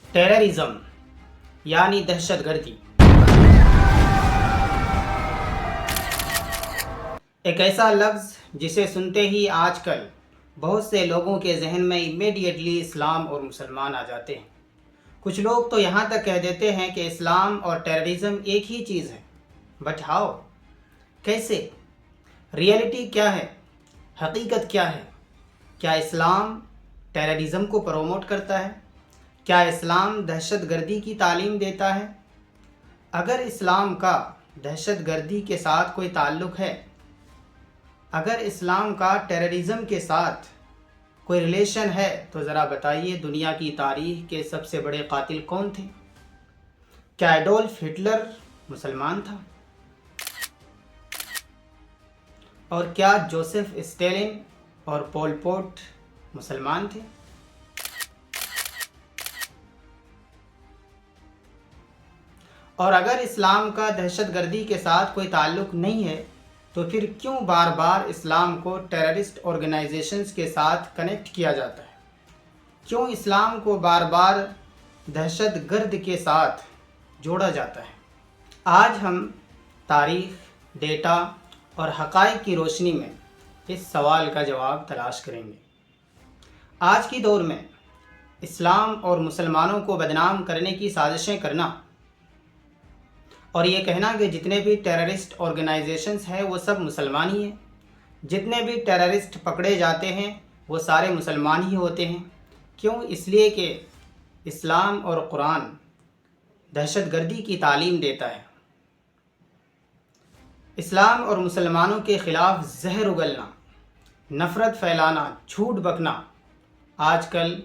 Terrorism यानी दहशत गर्दी एक ऐसा लफ्ज़ जिसे सुनते ही आजकल बहुत से लोगों के जहन में इमीडिएटली इस्लाम और मुसलमान आ जाते हैं। कुछ लोग तो यहाँ तक कह देते हैं कि इस्लाम और टेररिज्म एक ही चीज़ है। बट हाउ, कैसे? रियलिटी क्या है? हकीकत क्या है? क्या इस्लाम टेररिज्म को प्रमोट करता है? क्या इस्लाम दहशत गर्दी की तालीम देता है? अगर इस्लाम का दहशत गर्दी के साथ कोई ताल्लुक़ है, अगर इस्लाम का टेररिज्म के साथ कोई रिलेशन है, तो ज़रा बताइए दुनिया की तारीख़ के सबसे बड़े कातिल कौन थे? क्या एडोल्फ हिटलर मुसलमान था? और क्या जोसेफ स्टेलिन और पोल पोट मुसलमान थे? और अगर इस्लाम का दहशत गर्दी के साथ कोई ताल्लुक़ नहीं है, तो फिर क्यों बार बार इस्लाम को टेररिस्ट ऑर्गेनाइजेशंस के साथ कनेक्ट किया जाता है? क्यों इस्लाम को बार बार दहशत गर्द के साथ जोड़ा जाता है? आज हम तारीख़, डेटा और हक़ाइक़ की रोशनी में इस सवाल का जवाब तलाश करेंगे। आज की दौर में इस्लाम और मुसलमानों को बदनाम करने की साजिशें करना और ये कहना कि जितने भी टेररिस्ट ऑर्गेनाइजेशंस हैं वो सब मुसलमान ही हैं, जितने भी टेररिस्ट पकड़े जाते हैं वो सारे मुसलमान ही होते हैं। क्यों? इसलिए कि इस्लाम और कुरान दहशत गर्दी की तालीम देता है। इस्लाम और मुसलमानों के ख़िलाफ़ जहर उगलना, नफ़रत फैलाना, झूठ बकना आजकल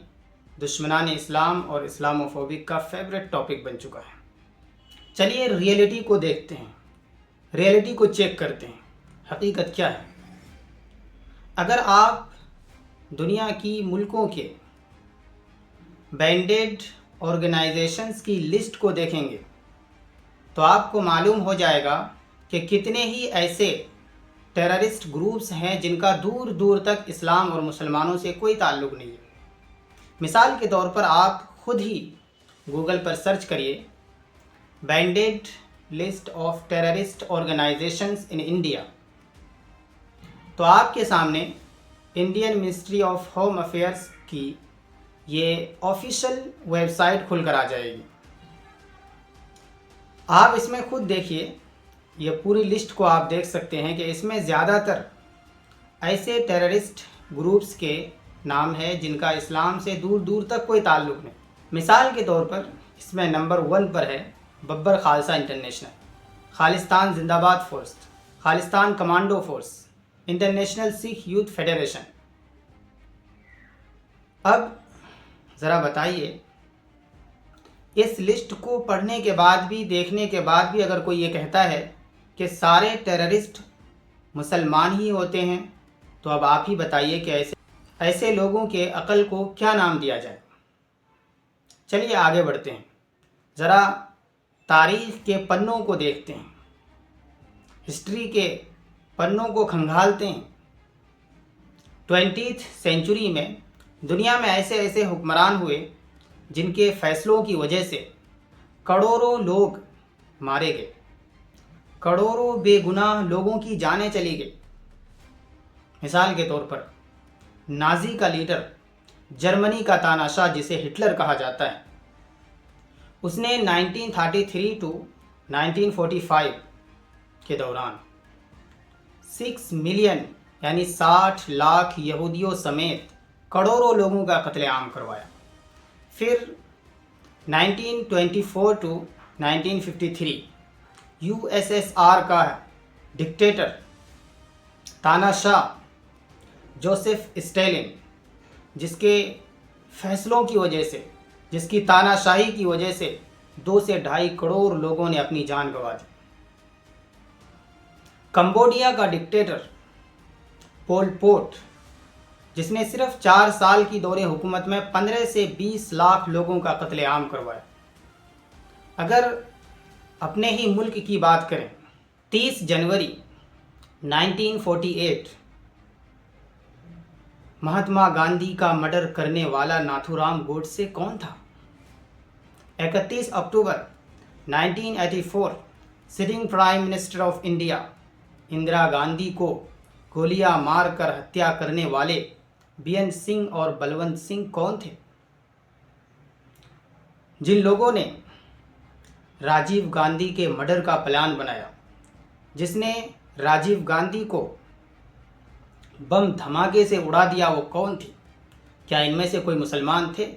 दुश्मनान इस्लाम और इस्लामोफोबिक का फेवरेट टॉपिक बन चुका है। चलिए रियलिटी को देखते हैं, रियलिटी को चेक करते हैं, हकीकत क्या है। अगर आप दुनिया की मुल्कों के बैंडेड ऑर्गेनाइजेशंस की लिस्ट को देखेंगे तो आपको मालूम हो जाएगा कि कितने ही ऐसे टेररिस्ट ग्रुप्स हैं जिनका दूर दूर तक इस्लाम और मुसलमानों से कोई ताल्लुक़ नहीं है। मिसाल के तौर पर आप खुद ही गूगल पर सर्च करिए banned list of terrorist organisations in India, तो आपके सामने Indian ministry of home affairs की ये ऑफिशियल वेबसाइट खुलकर आ जाएगी। आप इसमें खुद देखिए, ये पूरी लिस्ट को आप देख सकते हैं कि इसमें ज़्यादातर ऐसे टेररिस्ट ग्रुप्स के नाम है जिनका इस्लाम से दूर दूर तक कोई ताल्लुक़ नहीं। मिसाल के तौर पर इसमें नंबर 1 पर है बब्बर खालसा इंटरनेशनल, खालिस्तान जिंदाबाद force, Khalistan commando force, international Sikh youth federation. अब ज़रा बताइए, इस लिस्ट को पढ़ने के बाद भी, देखने के बाद भी अगर कोई ये कहता है कि सारे टेररिस्ट मुसलमान ही होते हैं, तो अब आप ही बताइए कि ऐसे लोगों के अक़ल को क्या नाम दिया जाए। चलिए आगे बढ़ते हैं, ज़रा तारीख़ के पन्नों को देखते हैं, हिस्ट्री के पन्नों को खंगालते हैं। 20th सेंचुरी में दुनिया में ऐसे ऐसे हुक्मरान हुए जिनके फ़ैसलों की वजह से करोड़ों लोग मारे गए, करोड़ों बेगुनाह लोगों की जानें चली गई। मिसाल के तौर पर नाज़ी का लीडर, जर्मनी का तानाशाह जिसे हिटलर कहा जाता है, उसने 1933 टू 1945 के दौरान 6 मिलियन यानी 60 लाख यहूदियों समेत करोड़ों लोगों का कत्लेआम करवाया। फिर 1924 टू 1953 यूएसएसआर का डिक्टेटर तानाशाह जोसेफ स्टेलिन, जिसके फैसलों की वजह से, जिसकी तानाशाही की वजह से 2 से 2.5 करोड़ लोगों ने अपनी जान गंवा दी। कंबोडिया का डिक्टेटर पोल पोट, जिसने सिर्फ 4 साल की दौरे हुकूमत में 15 से 20 लाख लोगों का कत्लेआम करवाया। अगर अपने ही मुल्क की बात करें, 30 जनवरी 1948 महात्मा गांधी का मर्डर करने वाला नाथूराम गोडसे कौन था? 31 اکتوبر 1984 sitting prime minister of India Indira Gandhi کو گولیاں مار کر ہتیا کرنے والے بین سنگھ اور بلونت سنگھ کون تھے؟ جن لوگوں نے راجیو گاندھی کے مرڈر کا پلان بنایا، جس نے راجیو گاندھی کو بم دھماکے سے اڑا دیا، وہ کون تھی؟ کیا ان میں سے کوئی مسلمان تھے؟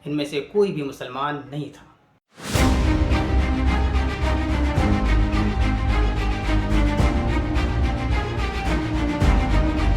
ان میں سے کوئی بھی مسلمان نہیں تھا۔